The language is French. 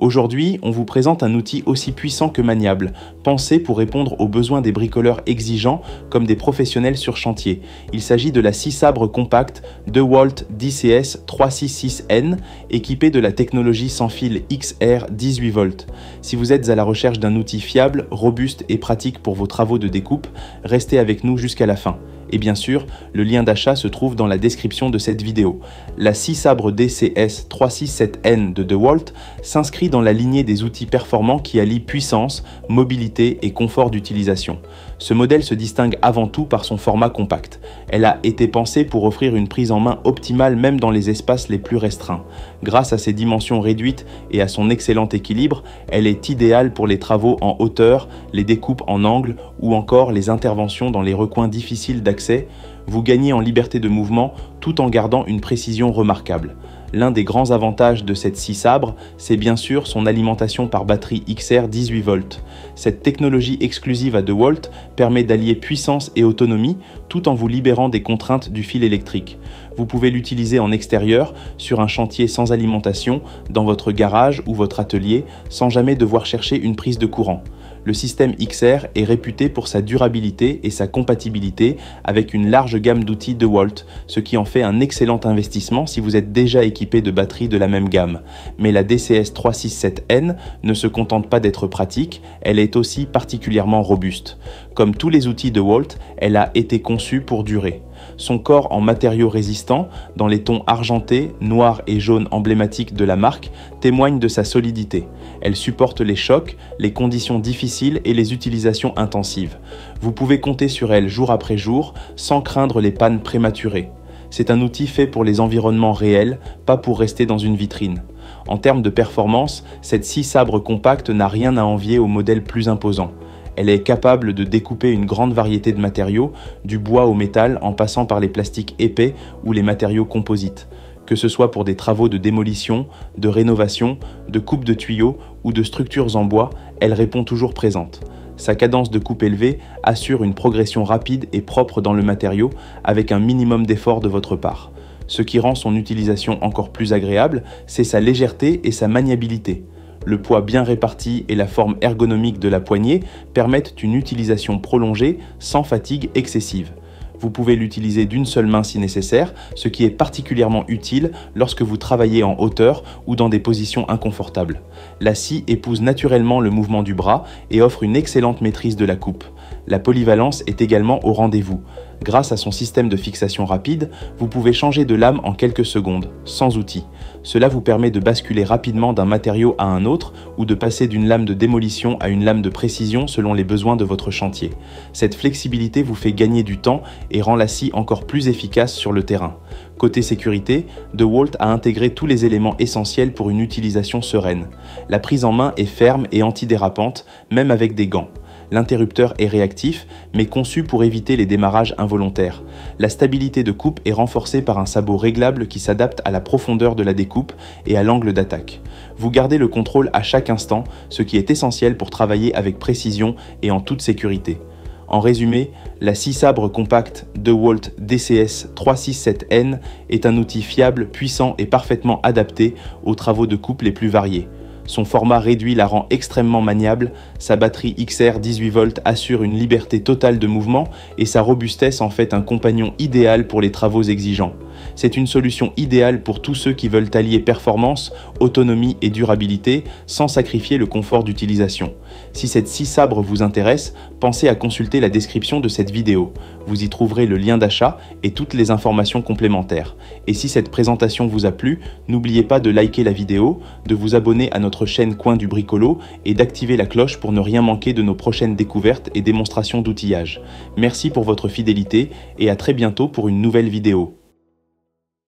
Aujourd'hui, on vous présente un outil aussi puissant que maniable, pensé pour répondre aux besoins des bricoleurs exigeants comme des professionnels sur chantier. Il s'agit de la scie sabre compacte DeWalt DCS 366N, équipée de la technologie sans fil XR 18V. Si vous êtes à la recherche d'un outil fiable, robuste et pratique pour vos travaux de découpe, restez avec nous jusqu'à la fin. Et bien sûr, le lien d'achat se trouve dans la description de cette vidéo. La scie sabre DCS 367N de DeWalt s'inscrit dans la lignée des outils performants qui allient puissance, mobilité et confort d'utilisation. Ce modèle se distingue avant tout par son format compact. Elle a été pensée pour offrir une prise en main optimale même dans les espaces les plus restreints. Grâce à ses dimensions réduites et à son excellent équilibre, elle est idéale pour les travaux en hauteur, les découpes en angle ou encore les interventions dans les recoins difficiles d'accès. Vous gagnez en liberté de mouvement tout en gardant une précision remarquable. L'un des grands avantages de cette scie sabre, c'est bien sûr son alimentation par batterie XR 18V. Cette technologie exclusive à DeWalt permet d'allier puissance et autonomie tout en vous libérant des contraintes du fil électrique. Vous pouvez l'utiliser en extérieur, sur un chantier sans alimentation, dans votre garage ou votre atelier, sans jamais devoir chercher une prise de courant. Le système XR est réputé pour sa durabilité et sa compatibilité avec une large gamme d'outils DeWalt, ce qui en fait un excellent investissement si vous êtes déjà équipé de batteries de la même gamme. Mais la DCS 367N ne se contente pas d'être pratique, elle est aussi particulièrement robuste. Comme tous les outils DeWalt, elle a été conçue pour durer. Son corps en matériaux résistants, dans les tons argentés, noirs et jaunes emblématiques de la marque, témoigne de sa solidité. Elle supporte les chocs, les conditions difficiles et les utilisations intensives. Vous pouvez compter sur elle jour après jour, sans craindre les pannes prématurées. C'est un outil fait pour les environnements réels, pas pour rester dans une vitrine. En termes de performance, cette scie sabre compacte n'a rien à envier aux modèles plus imposants. Elle est capable de découper une grande variété de matériaux, du bois au métal en passant par les plastiques épais ou les matériaux composites. Que ce soit pour des travaux de démolition, de rénovation, de coupe de tuyaux ou de structures en bois, elle répond toujours présente. Sa cadence de coupe élevée assure une progression rapide et propre dans le matériau avec un minimum d'effort de votre part. Ce qui rend son utilisation encore plus agréable, c'est sa légèreté et sa maniabilité. Le poids bien réparti et la forme ergonomique de la poignée permettent une utilisation prolongée sans fatigue excessive. Vous pouvez l'utiliser d'une seule main si nécessaire, ce qui est particulièrement utile lorsque vous travaillez en hauteur ou dans des positions inconfortables. La scie épouse naturellement le mouvement du bras et offre une excellente maîtrise de la coupe. La polyvalence est également au rendez-vous. Grâce à son système de fixation rapide, vous pouvez changer de lame en quelques secondes, sans outil. Cela vous permet de basculer rapidement d'un matériau à un autre ou de passer d'une lame de démolition à une lame de précision selon les besoins de votre chantier. Cette flexibilité vous fait gagner du temps et rend la scie encore plus efficace sur le terrain. Côté sécurité, DeWalt a intégré tous les éléments essentiels pour une utilisation sereine. La prise en main est ferme et antidérapante, même avec des gants. L'interrupteur est réactif, mais conçu pour éviter les démarrages involontaires. La stabilité de coupe est renforcée par un sabot réglable qui s'adapte à la profondeur de la découpe et à l'angle d'attaque. Vous gardez le contrôle à chaque instant, ce qui est essentiel pour travailler avec précision et en toute sécurité. En résumé, la scie sabre compacte DeWalt DCS 367N est un outil fiable, puissant et parfaitement adapté aux travaux de coupe les plus variés. Son format réduit la rend extrêmement maniable, sa batterie XR 18V assure une liberté totale de mouvement et sa robustesse en fait un compagnon idéal pour les travaux exigeants. C'est une solution idéale pour tous ceux qui veulent allier performance, autonomie et durabilité sans sacrifier le confort d'utilisation. Si cette scie sabre vous intéresse, pensez à consulter la description de cette vidéo. Vous y trouverez le lien d'achat et toutes les informations complémentaires. Et si cette présentation vous a plu, n'oubliez pas de liker la vidéo, de vous abonner à notre chaîne Coin du Bricolo et d'activer la cloche pour ne rien manquer de nos prochaines découvertes et démonstrations d'outillage. Merci pour votre fidélité et à très bientôt pour une nouvelle vidéo.